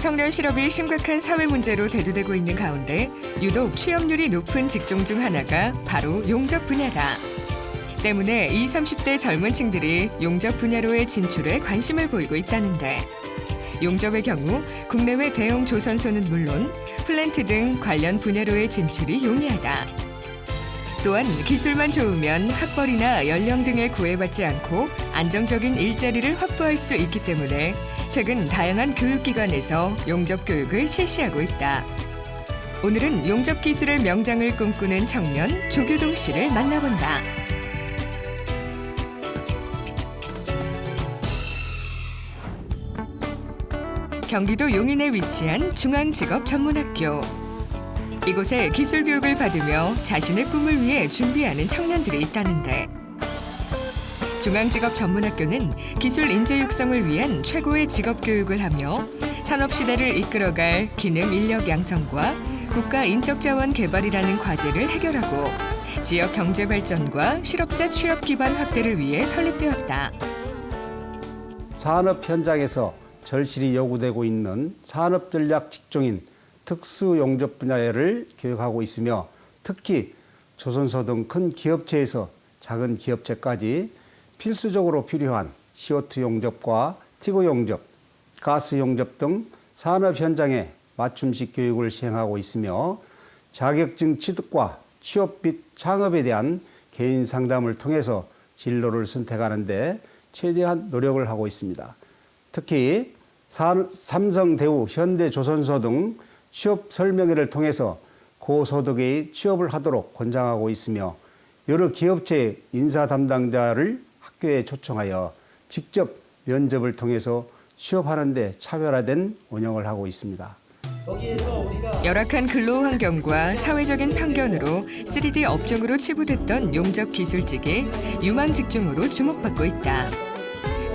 청년 실업이 심각한 사회 문제로 대두되고 있는 가운데 유독 취업률이 높은 직종 중 하나가 바로 용접 분야다. 때문에 20, 30대 젊은 층들이 용접 분야로의 진출에 관심을 보이고 있다는데 용접의 경우 국내외 대형 조선소는 물론 플랜트 등 관련 분야로의 진출이 용이하다. 또한 기술만 좋으면 학벌이나 연령 등에 구애받지 않고 안정적인 일자리를 확보할 수 있기 때문에 최근 다양한 교육기관에서 용접 교육을 실시하고 있다. 오늘은 용접 기술의 명장을 꿈꾸는 청년 조규동 씨를 만나본다. 경기도 용인에 위치한 중앙직업전문학교. 이곳에 기술교육을 받으며 자신의 꿈을 위해 준비하는 청년들이 있다는데 중앙직업전문학교는 기술 인재 육성을 위한 최고의 직업교육을 하며 산업시대를 이끌어갈 기능 인력 양성과 국가 인적자원 개발이라는 과제를 해결하고 지역 경제 발전과 실업자 취업 기반 확대를 위해 설립되었다. 산업 현장에서 절실히 요구되고 있는 산업 전략 직종인 특수 용접 분야를 교육하고 있으며 특히 조선소 등 큰 기업체에서 작은 기업체까지 필수적으로 필요한 CO2 용접과 티고 용접, 가스 용접 등 산업 현장에 맞춤식 교육을 시행하고 있으며 자격증 취득과 취업 및 창업에 대한 개인 상담을 통해서 진로를 선택하는 데 최대한 노력을 하고 있습니다. 특히 삼성, 대우, 현대, 조선소 등 취업 설명회를 통해서 고소득의 취업을 하도록 권장하고 있으며 여러 기업체의 인사 담당자를 학교에 초청하여 직접 면접을 통해서 취업하는 데 차별화된 운영을 하고 있습니다. 열악한 근로 환경과 사회적인 편견으로 3D 업종으로 치부됐던 용접 기술직이 유망 직종으로 주목받고 있다.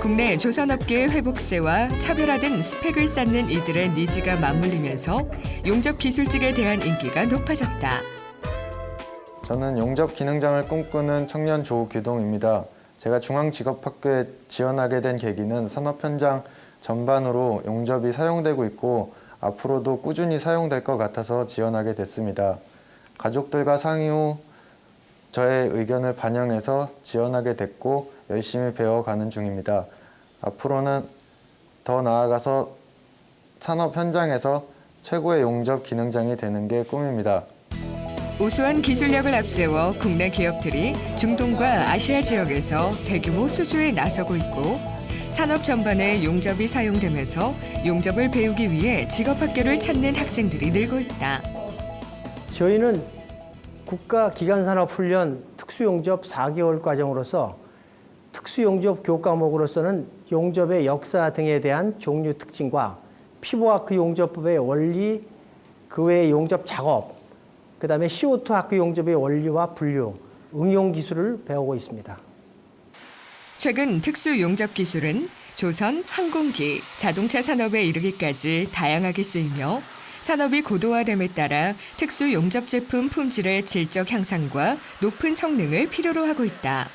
국내 조선업계의 회복세와 차별화된 스펙을 쌓는 이들의 니즈가 맞물리면서 용접 기술직에 대한 인기가 높아졌다. 저는 용접 기능장을 꿈꾸는 청년 조규동입니다. 제가 중앙직업학교에 지원하게 된 계기는 산업 현장 전반으로 용접이 사용되고 있고 앞으로도 꾸준히 사용될 것 같아서 지원하게 됐습니다. 가족들과 상의 후 저의 의견을 반영해서 지원하게 됐고 열심히 배워가는 중입니다. 앞으로는 더 나아가서 산업 현장에서 최고의 용접 기능장이 되는 게 꿈입니다. 우수한 기술력을 앞세워 국내 기업들이 중동과 아시아 지역에서 대규모 수주에 나서고 있고 산업 전반에 용접이 사용되면서 용접을 배우기 위해 직업학교를 찾는 학생들이 늘고 있다. 저희는 국가기관산업훈련 특수용접 4개월 과정으로서 특수용접 교과목으로서는 용접의 역사 등에 대한 종류 특징과 피부와크 용접법의 원리, 그 외의 용접 작업, 그다음에 CO2 아크 용접의 원리와 분류, 응용 기술을 배우고 있습니다. 최근 특수 용접 기술은 조선, 항공기, 자동차 산업에 이르기까지 다양하게 쓰이며 산업이 고도화됨에 따라 특수 용접 제품 품질의 질적 향상과 높은 성능을 필요로 하고 있다.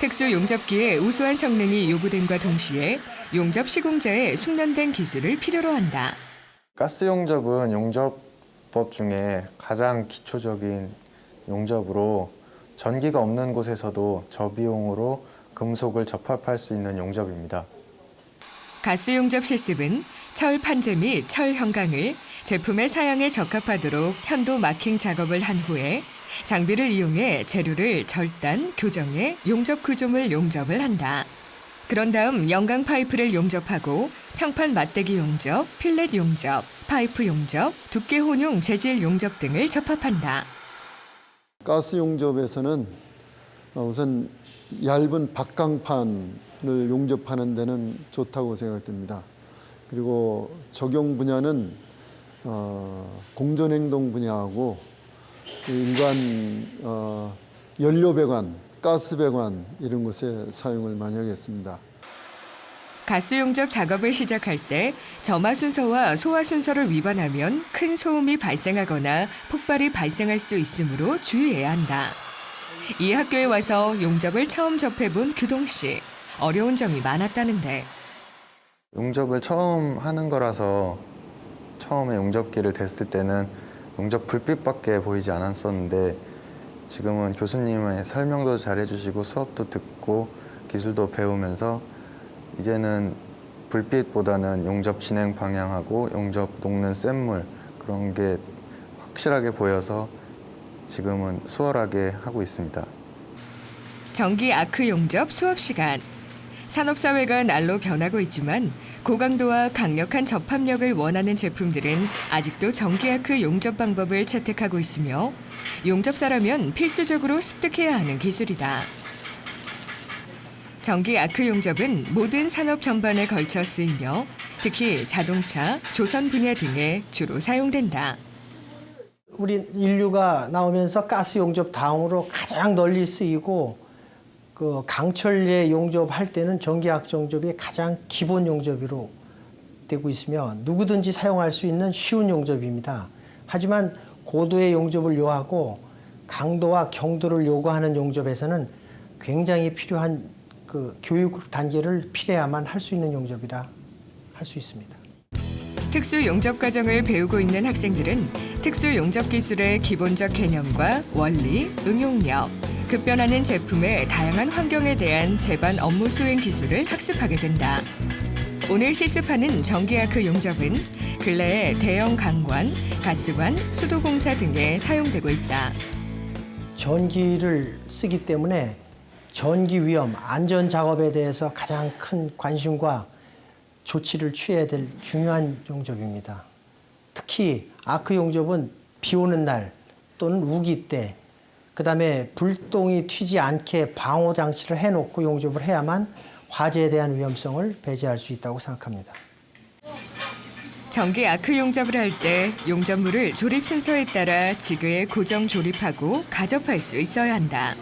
특수 용접기의 우수한 성능이 요구됨과 동시에 용접 시공자의 숙련된 기술을 필요로 한다. 가스 용접은 용접법 중에 가장 기초적인 용접으로 전기가 없는 곳에서도 저비용으로 금속을 접합할 수 있는 용접입니다. 가스 용접 실습은 철 판재 및 철 형광을 제품의 사양에 적합하도록 현도 마킹 작업을 한 후에 장비를 이용해 재료를 절단, 교정해 용접 구조물 용접을 한다. 그런 다음 영광 파이프를 용접하고 평판 맞대기 용접, 필렛 용접, 파이프 용접, 두께 혼용 재질 용접 등을 접합한다. 가스 용접에서는 우선 얇은 박강판을 용접하는 데는 좋다고 생각됩니다. 그리고 적용 분야는 공전행동 분야하고 일반 연료 배관, 가스 배관 이런 곳에 사용을 많이 하겠습니다. 가스 용접 작업을 시작할 때 점화 순서와 소화 순서를 위반하면 큰 소음이 발생하거나 폭발이 발생할 수 있으므로 주의해야 한다. 이 학교에 와서 용접을 처음 접해본 규동 씨. 어려운 점이 많았다는데. 용접을 처음 하는 거라서 처음에 용접기를 댔을 때는 용접 불빛밖에 보이지 않았었는데 지금은 교수님의 설명도 잘해주시고 수업도 듣고 기술도 배우면서 이제는 불빛보다는 용접 진행 방향하고 용접 녹는 쇳물 그런 게 확실하게 보여서 지금은 수월하게 하고 있습니다. 전기 아크 용접 수업 시간. 산업사회가 날로 변하고 있지만 고강도와 강력한 접합력을 원하는 제품들은 아직도 전기 아크 용접 방법을 채택하고 있으며 용접사라면 필수적으로 습득해야 하는 기술이다. 전기 아크 용접은 모든 산업 전반에 걸쳐 쓰이며 특히 자동차, 조선 분야 등에 주로 사용된다. 우리 인류가 나오면서 가스 용접 다음으로 가장 널리 쓰이고 그 강철에 용접할 때는 전기악 용접이 가장 기본 용접으로 되고 있으며 누구든지 사용할 수 있는 쉬운 용접입니다. 하지만 고도의 용접을 요하고 강도와 경도를 요구하는 용접에서는 굉장히 필요한 그 교육 단계를 필요해야만 할 수 있는 용접이라 할 수 있습니다. 특수 용접 과정을 배우고 있는 학생들은 특수 용접 기술의 기본적 개념과 원리, 응용력, 급변하는 제품의 다양한 환경에 대한 제반 업무 수행 기술을 학습하게 된다. 오늘 실습하는 전기 아크 용접은 근래에 대형 강관, 가스관, 수도공사 등에 사용되고 있다. 전기를 쓰기 때문에 전기 위험, 안전 작업에 대해서 가장 큰 관심과 조치를 취해야 될 중요한 용접입니다. 특히 아크 용접은 비 오는 날 또는 우기 때, 그다음에 불똥이 튀지 않게 방호 장치를 해놓고 용접을 해야만 화재에 대한 위험성을 배제할 수 있다고 생각합니다. 전기 아크 용접을 할 때 용접물을 조립 순서에 따라 지그에 고정 조립하고 가접할 수 있어야 한다.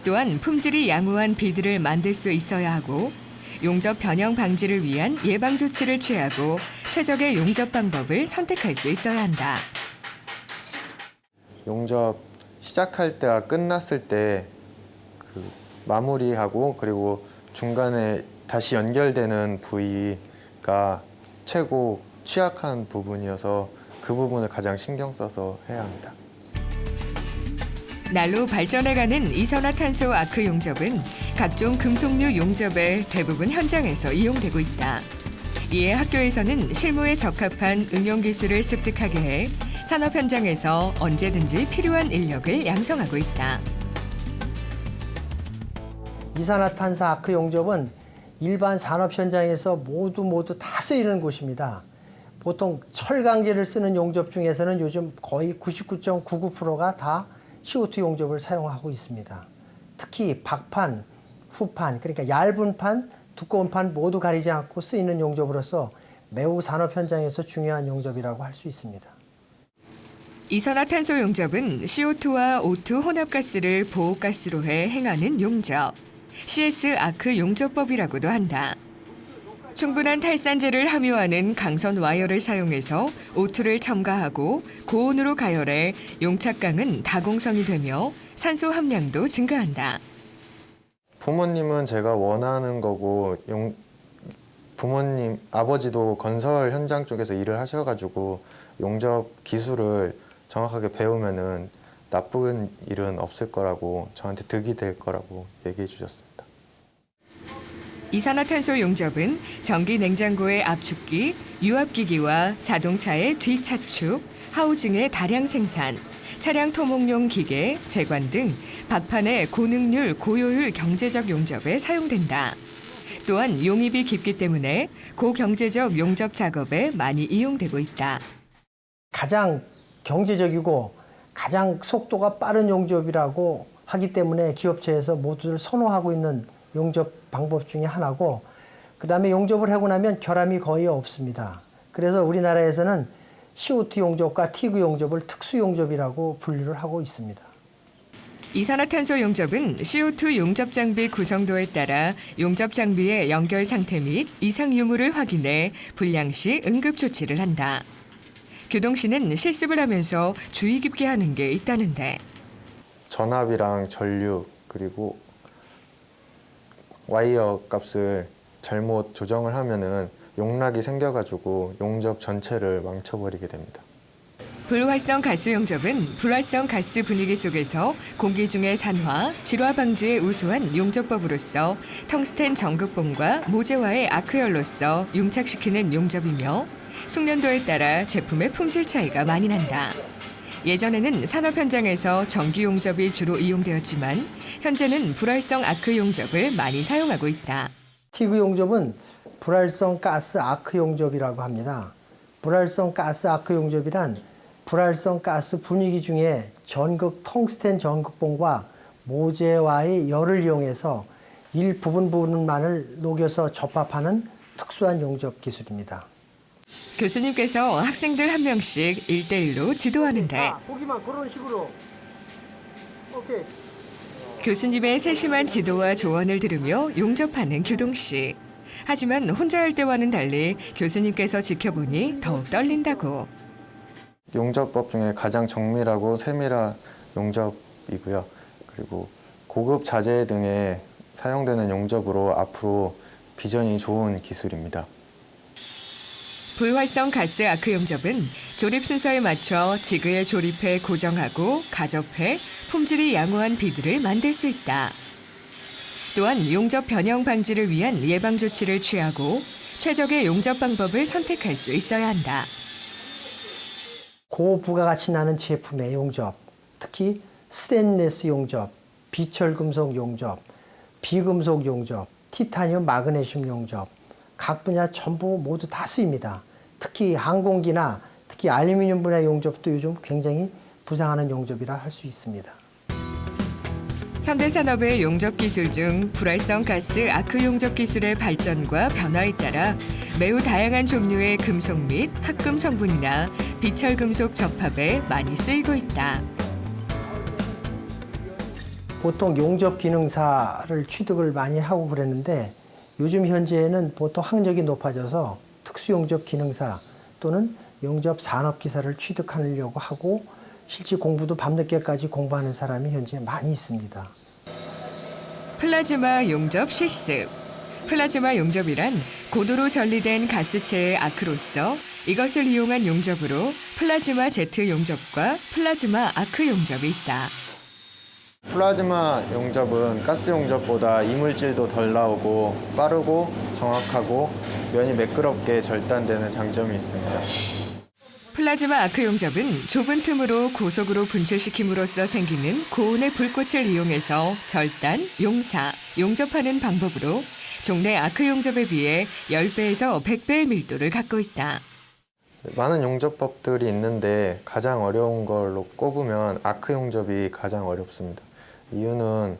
또한 품질이 양호한 비드를 만들 수 있어야 하고 용접 변형 방지를 위한 예방 조치를 취하고 최적의 용접 방법을 선택할 수 있어야 한다. 용접 시작할 때와 끝났을 때 그 마무리하고 그리고 중간에 다시 연결되는 부위가 최고 취약한 부분이어서 그 부분을 가장 신경 써서 해야 합니다. 날로 발전해가는 이산화탄소 아크 용접은 각종 금속류 용접의 대부분 현장에서 이용되고 있다. 이에 학교에서는 실무에 적합한 응용 기술을 습득하게 해 산업 현장에서 언제든지 필요한 인력을 양성하고 있다. 이산화탄소 아크 용접은 일반 산업 현장에서 모두 다 쓰이는 곳입니다. 보통 철강제를 쓰는 용접 중에서는 요즘 거의 99.99%가 다 CO2 용접을 사용하고 있습니다. 특히 박판, 후판, 그러니까 얇은 판, 두꺼운 판 모두 가리지 않고 쓰이는 용접으로서 매우 산업 현장에서 중요한 용접이라고 할 수 있습니다. 이산화탄소 용접은 CO2와 O2 혼합가스를 보호가스로 해 행하는 용접, CS 아크 용접법이라고도 한다. 충분한 탈산제를 함유하는 강선 와이어를 사용해서 O2를 첨가하고 고온으로 가열해 용착강은 다공성이 되며 산소 함량도 증가한다. 부모님은 제가 원하는 거고 부모님, 아버지도 건설 현장 쪽에서 일을 하셔가지고 용접 기술을 정확하게 배우면은 나쁜 일은 없을 거라고 저한테 득이 될 거라고 얘기해 주셨습니다. 이산화탄소 용접은 전기 냉장고의 압축기, 유압기기와 자동차의 뒤차축, 하우징의 다량 생산, 차량 토목용 기계, 제관 등 박판의 고능률, 고효율 경제적 용접에 사용된다. 또한 용입이 깊기 때문에 고경제적 용접 작업에 많이 이용되고 있다. 가장 경제적이고 가장 속도가 빠른 용접이라고 하기 때문에 기업체에서 모두를 선호하고 있는 용접 방법 중에 하나고, 그다음에 용접을 하고 나면 결함이 거의 없습니다. 그래서 우리나라에서는 CO2 용접과 티그 용접을 특수 용접이라고 분류를 하고 있습니다. 이산화탄소 용접은 CO2 용접 장비 구성도에 따라 용접 장비의 연결 상태 및 이상 유무를 확인해 불량 시 응급 조치를 한다. 교동 씨는 실습을 하면서 주의 깊게 하는 게 있다는데. 전압이랑 전류 그리고 와이어 값을 잘못 조정을 하면은 용락이 생겨가지고 용접 전체를 망쳐버리게 됩니다. 불활성 가스 용접은 불활성 가스 분위기 속에서 공기 중의 산화, 질화 방지에 우수한 용접법으로서 텅스텐 전극봉과 모재와의 아크열로서 융착시키는 용접이며 숙련도에 따라 제품의 품질 차이가 많이 난다. 예전에는 산업 현장에서 전기 용접이 주로 이용되었지만 현재는 불활성 아크 용접을 많이 사용하고 있다. 티그 용접은 불활성 가스 아크 용접이라고 합니다. 불활성 가스 아크 용접이란 불활성 가스 분위기 중에 전극 텅스텐 전극봉과 모재와의 열을 이용해서 부분만을 녹여서 접합하는 특수한 용접 기술입니다. 교수님께서 학생들 한 명씩 1대1로 지도하는데 보기만 그런 식으로. 오케이. 교수님의 세심한 지도와 조언을 들으며 용접하는 규동 씨. 하지만 혼자 할 때와는 달리 교수님께서 지켜보니 더욱 떨린다고. 용접법 중에 가장 정밀하고 세밀한 용접이고요. 그리고 고급 자재 등에 사용되는 용접으로 앞으로 비전이 좋은 기술입니다. 불활성 가스 아크 용접은 조립 순서에 맞춰 지그에 조립해 고정하고 가접해 품질이 양호한 비드를 만들 수 있다. 또한 용접 변형 방지를 위한 예방 조치를 취하고 최적의 용접 방법을 선택할 수 있어야 한다. 고부가가치 나는 제품의 용접, 특히 스테인리스 용접, 비철금속 용접, 비금속 용접, 티타늄 마그네슘 용접, 각 분야 전부 모두 다 쓰입니다. 특히 항공기나 특히 알루미늄 분야 용접도 요즘 굉장히 부상하는 용접이라 할 수 있습니다. 현대산업의 용접 기술 중 불활성 가스 아크 용접 기술의 발전과 변화에 따라 매우 다양한 종류의 금속 및 합금 성분이나 비철금속 접합에 많이 쓰이고 있다. 보통 용접 기능사를 취득을 많이 하고 그랬는데 요즘 현재는 보통 학력이 높아져서 특수용접 기능사 또는 용접 산업기사를 취득하려고 하고 실제 공부도 밤늦게까지 공부하는 사람이 현재 많이 있습니다. 플라즈마 용접 실습. 플라즈마 용접이란 고도로 전리된 가스체의 아크로서 이것을 이용한 용접으로 플라즈마 제트 용접과 플라즈마 아크 용접이 있다. 플라즈마 용접은 가스 용접보다 이물질도 덜 나오고 빠르고 정확하고 면이 매끄럽게 절단되는 장점이 있습니다. 플라즈마 아크 용접은 좁은 틈으로 고속으로 분출시킴으로써 생기는 고온의 불꽃을 이용해서 절단, 용사, 용접하는 방법으로 종래 아크 용접에 비해 10배에서 100배의 밀도를 갖고 있다. 많은 용접법들이 있는데 가장 어려운 걸로 꼽으면 아크 용접이 가장 어렵습니다. 이유는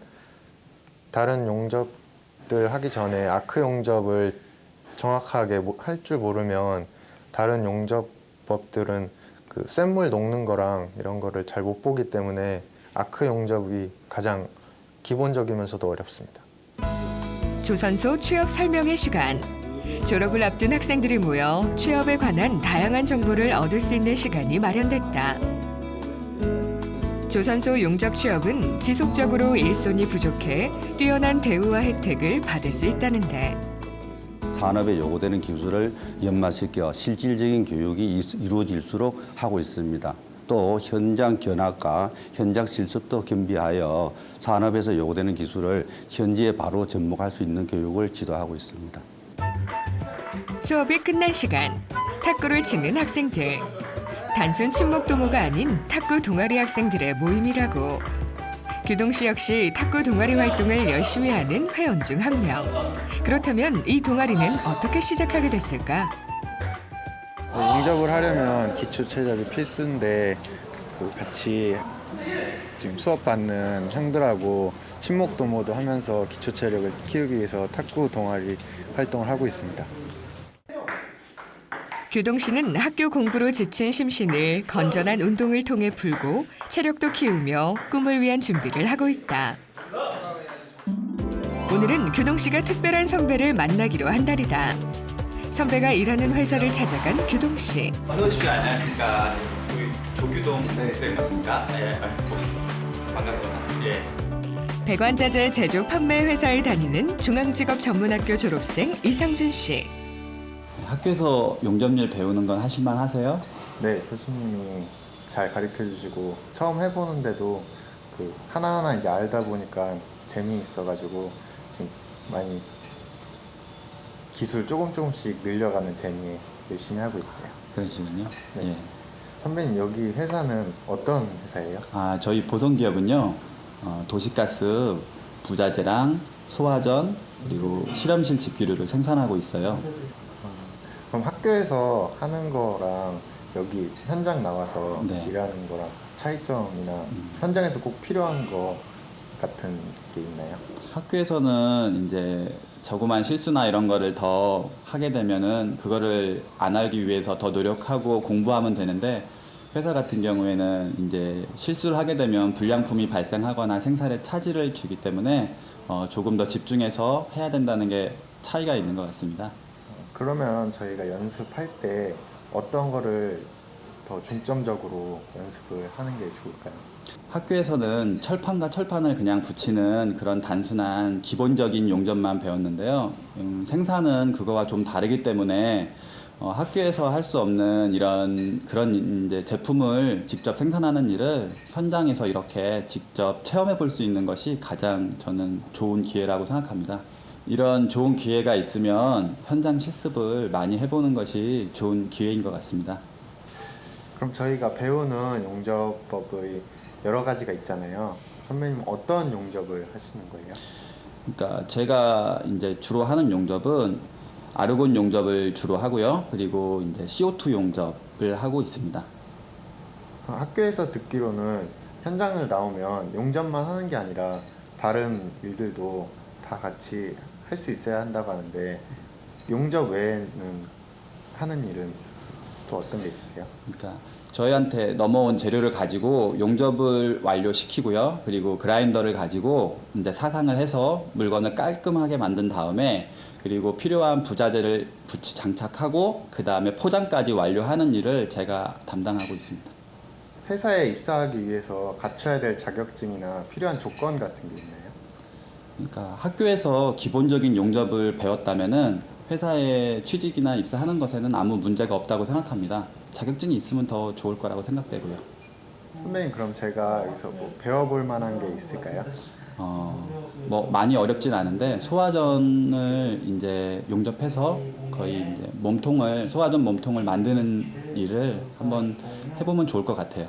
다른 용접들 하기 전에 아크 용접을 정확하게 할 줄 모르면 다른 용접법들은 그 쇳물 녹는 거랑 이런 거를 잘 못 보기 때문에 아크 용접이 가장 기본적이면서도 어렵습니다. 조선소 취업 설명회 시간. 졸업을 앞둔 학생들이 모여 취업에 관한 다양한 정보를 얻을 수 있는 시간이 마련됐다. 조선소 용접 취업은 지속적으로 일손이 부족해 뛰어난 대우와 혜택을 받을 수 있다는데 산업에 요구되는 기술을 연마시켜 실질적인 교육이 이루어질수록 하고 있습니다. 또 현장 견학과 현장 실습도 겸비하여 산업에서 요구되는 기술을 현지에 바로 접목할 수 있는 교육을 지도하고 있습니다. 수업이 끝난 시간, 탁구를 치는 학생들. 단순 친목 도모가 아닌 탁구 동아리 학생들의 모임이라고. 규동 씨 역시 탁구 동아리 활동을 열심히 하는 회원 중 한 명. 그렇다면 이 동아리는 어떻게 시작하게 됐을까? 용접을 하려면 기초 체력이 필수인데 같이 지금 수업 받는 형들하고 친목 도모도 하면서 기초 체력을 키우기 위해서 탁구 동아리 활동을 하고 있습니다. 규동 씨는 학교 공부로 지친 심신을 건전한 운동을 통해 풀고 체력도 키우며 꿈을 위한 준비를 하고 있다. 오늘은 규동 씨가 특별한 선배를 만나기로 한 날이다. 선배가 일하는 회사를 찾아간 규동 씨. 어서 오십시오. 안녕하십니까. 조규동 선생님이십니까? 예, 반갑습니다. 예. 배관자재 제조 판매 회사에 다니는 중앙직업 전문학교 졸업생 이상준 씨. 학교에서 용접일 배우는 건 하실만 하세요? 네, 교수님이 잘 가르쳐 주시고 처음 해보는데도 그 하나하나 이제 알다 보니까 재미있어가지고 지금 많이 기술 조금씩 늘려가는 재미에 열심히 하고 있어요. 그러시군요. 네. 예. 선배님 여기 회사는 어떤 회사예요? 저희 보성기업은요, 도시가스, 부자재랑 소화전, 그리고 실험실 집기류를 생산하고 있어요. 그럼 학교에서 하는 거랑 여기 현장 나와서 네. 일하는 거랑 차이점이나 현장에서 꼭 필요한 거 같은 게 있나요? 학교에서는 이제 자그마한 실수나 이런 거를 더 하게 되면은 그거를 안 하기 위해서 더 노력하고 공부하면 되는데, 회사 같은 경우에는 이제 실수를 하게 되면 불량품이 발생하거나 생산에 차질을 주기 때문에 조금 더 집중해서 해야 된다는 게 차이가 있는 것 같습니다. 그러면 저희가 연습할 때 어떤 거를 더 중점적으로 연습을 하는 게 좋을까요? 학교에서는 철판과 철판을 그냥 붙이는 그런 단순한 기본적인 용접만 배웠는데요. 생산은 그거와 좀 다르기 때문에 학교에서 할 수 없는 그런 이제 제품을 직접 생산하는 일을 현장에서 이렇게 직접 체험해 볼 수 있는 것이 가장 저는 좋은 기회라고 생각합니다. 이런 좋은 기회가 있으면 현장 실습을 많이 해보는 것이 좋은 기회인 것 같습니다. 그럼 저희가 배우는 용접법의 여러 가지가 있잖아요. 선배님 어떤 용접을 하시는 거예요? 그러니까 제가 이제 주로 하는 용접은 아르곤 용접을 주로 하고요. 그리고 이제 CO2 용접을 하고 있습니다. 학교에서 듣기로는 현장을 나오면 용접만 하는 게 아니라 다른 일들도 다 같이 할 수 있어야 한다고 하는데, 용접 외에는 하는 일은 또 어떤 게 있으세요? 그러니까 저희한테 넘어온 재료를 가지고 용접을 완료시키고요. 그리고 그라인더를 가지고 이제 사상을 해서 물건을 깔끔하게 만든 다음에, 그리고 필요한 부자재를 장착하고 그 다음에 포장까지 완료하는 일을 제가 담당하고 있습니다. 회사에 입사하기 위해서 갖춰야 될 자격증이나 필요한 조건 같은 게 있나요? 그러니까 학교에서 기본적인 용접을 배웠다면은 회사에 취직이나 입사하는 것에는 아무 문제가 없다고 생각합니다. 자격증이 있으면 더 좋을 거라고 생각되고요. 선배님, 그럼 제가 여기서 뭐 배워볼 만한 게 있을까요? 뭐 많이 어렵진 않은데 소화전을 이제 용접해서 거의 이제 소화전 몸통을 만드는 일을 한번 해보면 좋을 것 같아요.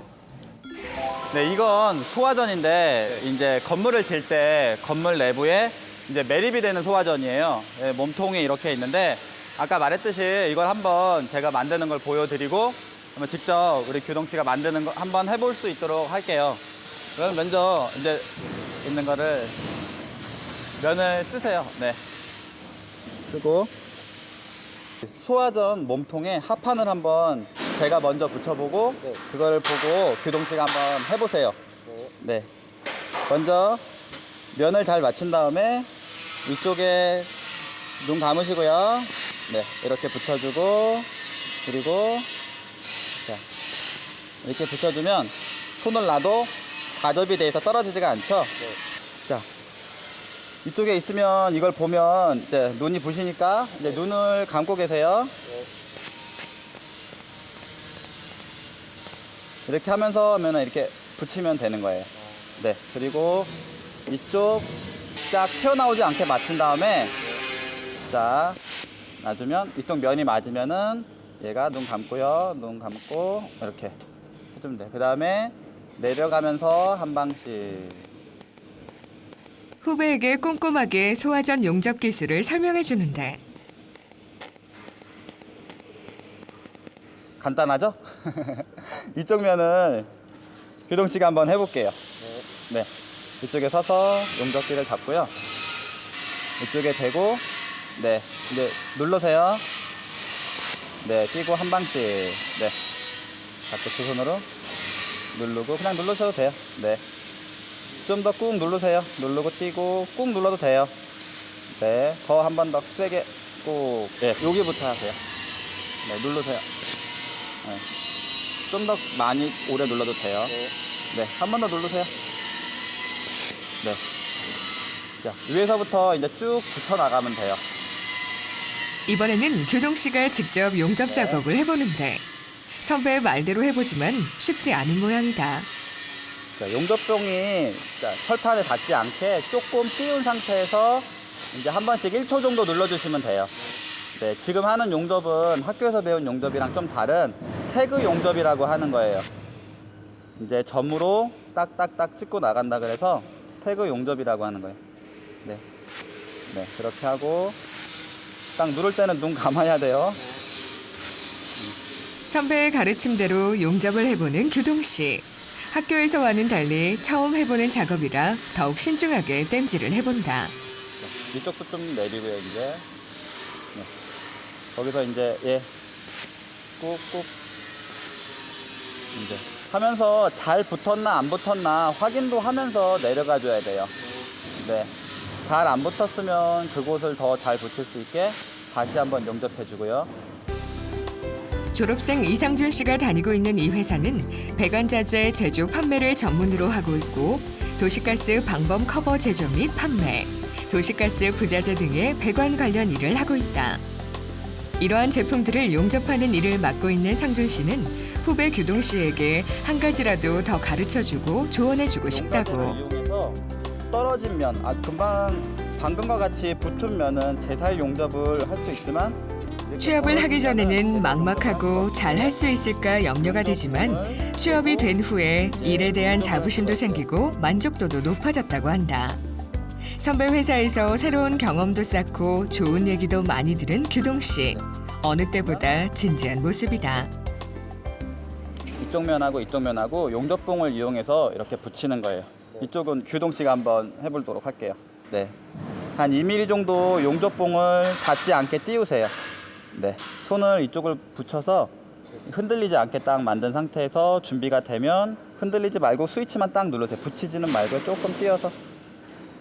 네, 이건 소화전인데 이제 건물을 질 때 건물 내부에 이제 매립이 되는 소화전이에요. 네, 몸통이 이렇게 있는데 아까 말했듯이 이걸 한번 제가 만드는 걸 보여드리고 한번 직접 우리 규동 씨가 만드는 거 한번 해볼 수 있도록 할게요. 그럼 먼저 이제 있는 거를 면을 쓰세요. 네, 쓰고 소화전 몸통에 합판을 한번 제가 먼저 붙여보고 그걸 보고 규동 씨가 한번 해보세요. 네, 먼저 면을 잘 맞춘 다음에 위쪽에 눈 감으시고요. 네, 이렇게 붙여주고, 그리고 자, 이렇게 붙여주면 손을 놔도 가접이 돼서 떨어지지가 않죠. 자, 이쪽에 있으면 이걸 보면 이제 눈이 부시니까 이제 눈을 감고 계세요. 이렇게 하면서 이렇게 붙이면 되는 거예요. 네, 그리고 이쪽 쫙 튀어나오지 않게 맞춘 다음에 자, 놔주면 이쪽 면이 맞으면은 얘가 눈 감고요. 눈 감고 이렇게 해주면 돼요. 그 다음에 내려가면서 한 방씩. 후배에게 꼼꼼하게 소화전 용접 기술을 설명해 주는데 간단하죠? 이쪽 면을 규동 씨가 한번 해볼게요. 네, 이쪽에 서서 용접기를 잡고요. 이쪽에 대고, 네, 이제 누르세요. 네, 끼고 한 방씩. 네, 잡고 두 손으로 누르고 그냥 누르셔도 돼요. 네, 좀 더 꾹 누르세요. 누르고 띄고 꾹 눌러도 돼요. 네, 더 한 번 더 세게 꾹. 네, 여기부터 하세요. 네, 누르세요. 네. 좀 더 많이 오래 눌러도 돼요. 네, 한 번 더 누르세요. 네. 자, 위에서부터 이제 쭉 붙여 나가면 돼요. 이번에는 규동 씨가 직접 용접 작업을 해보는데 선배의 말대로 해보지만 쉽지 않은 모양이다. 자, 용접봉이 철판에 닿지 않게 조금 띄운 상태에서 이제 한 번씩 1초 정도 눌러주시면 돼요. 네, 지금 하는 용접은 학교에서 배운 용접이랑 좀 다른 태그 용접이라고 하는 거예요. 이제 점으로 딱딱딱 찍고 나간다 그래서 태그 용접이라고 하는 거예요. 네, 네, 그렇게 하고 딱 누를 때는 눈 감아야 돼요. 선배의 가르침대로 용접을 해보는 규동 씨. 학교에서와는 달리 처음 해보는 작업이라 더욱 신중하게 땜질을 해본다. 이쪽도 좀 내리고요, 이제. 네. 거기서 이제, 예. 꾹꾹. 이제. 하면서 잘 붙었나 안 붙었나 확인도 하면서 내려가 줘야 돼요. 네. 잘 안 붙었으면 그곳을 더 잘 붙일 수 있게 다시 한번 용접해 주고요. 졸업생 이상준 씨가 다니고 있는 이 회사는 배관자재 제조 판매를 전문으로 하고 있고 도시가스 방범 커버 제조 및 판매, 도시가스 부자재 등의 배관 관련 일을 하고 있다. 이러한 제품들을 용접하는 일을 맡고 있는 상준 씨는 후배 규동 씨에게 한 가지라도 더 가르쳐주고 조언해주고 싶다고. 이용해서 떨어진 면, 금방 방금과 같이 붙은 면은 재살 용접을 할 수 있지만 취업을 하기 전에는 막막하고 잘 할 수 있을까 염려가 되지만 취업이 된 후에 일에 대한 자부심도 생기고 만족도도 높아졌다고 한다. 선배 회사에서 새로운 경험도 쌓고 좋은 얘기도 많이 들은 규동 씨. 어느 때보다 진지한 모습이다. 이쪽 면하고 이쪽 면하고 용접봉을 이용해서 이렇게 붙이는 거예요. 이쪽은 규동 씨가 한번 해보도록 할게요. 네, 한 2mm 정도 용접봉을 닿지 않게 띄우세요. 네, 손을 이쪽을 붙여서 흔들리지 않게 딱 만든 상태에서 준비가 되면 흔들리지 말고 스위치만 딱 눌러주세요. 붙이지는 말고 조금 띄어서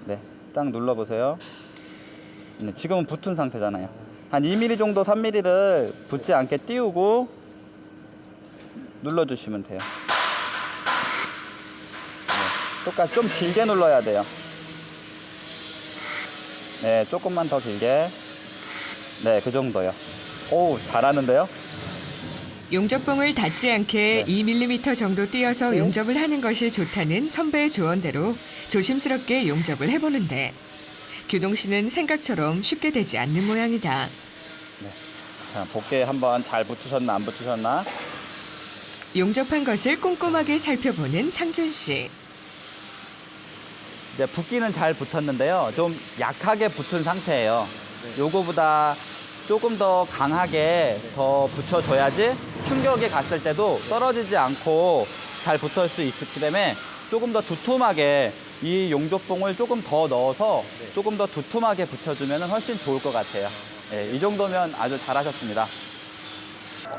네, 딱 눌러보세요. 네, 지금은 붙은 상태잖아요. 한 2mm 정도 3mm를 붙지 않게 띄우고 눌러주시면 돼요. 네, 똑같이 좀 길게 눌러야 돼요. 네, 조금만 더 길게. 네, 그 정도요. 오, 잘하는데요? 용접봉을 닿지 않게 2mm 정도 띄어서 용접을 하는 것이 좋다는 선배의 조언대로 조심스럽게 용접을 해보는데 규동 씨는 생각처럼 쉽게 되지 않는 모양이다. 네. 자, 볼게 한번 잘 붙으셨나 안 붙으셨나? 용접한 것을 꼼꼼하게 살펴보는 상준 씨. 이제 붙기는 잘 붙었는데요. 좀 약하게 붙은 상태예요. 요거보다 조금 더 강하게 더 붙여줘야지 충격이 갔을 때도 떨어지지 않고 잘 붙을 수 있기 때문에 조금 더 두툼하게 이 용접봉을 조금 더 넣어서 조금 더 두툼하게 붙여주면 훨씬 좋을 것 같아요. 네, 이 정도면 아주 잘하셨습니다.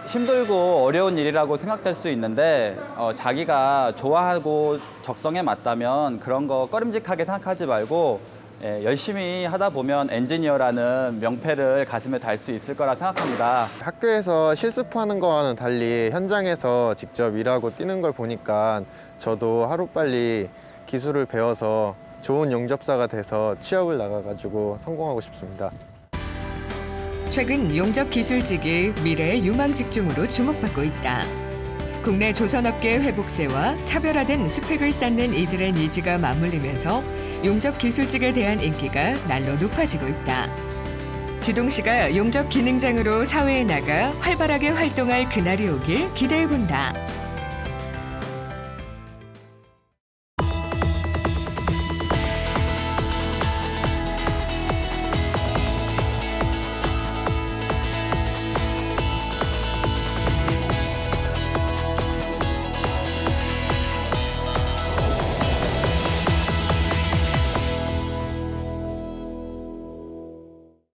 힘들고 어려운 일이라고 생각될 수 있는데 자기가 좋아하고 적성에 맞다면 그런 거 꺼림직하게 생각하지 말고 열심히 하다 보면 엔지니어라는 명패를 가슴에 달 수 있을 거라 생각합니다. 학교에서 실습하는 거와는 달리 현장에서 직접 일하고 뛰는 걸 보니까 저도 하루빨리 기술을 배워서 좋은 용접사가 돼서 취업을 나가가지고 성공하고 싶습니다. 최근 용접 기술직이 미래의 유망 직종으로 주목받고 있다. 국내 조선업계 회복세와 차별화된 스펙을 쌓는 이들의 니즈가 맞물리면서 용접 기술직에 대한 인기가 날로 높아지고 있다. 규동 씨가 용접 기능장으로 사회에 나가 활발하게 활동할 그날이 오길 기대해본다.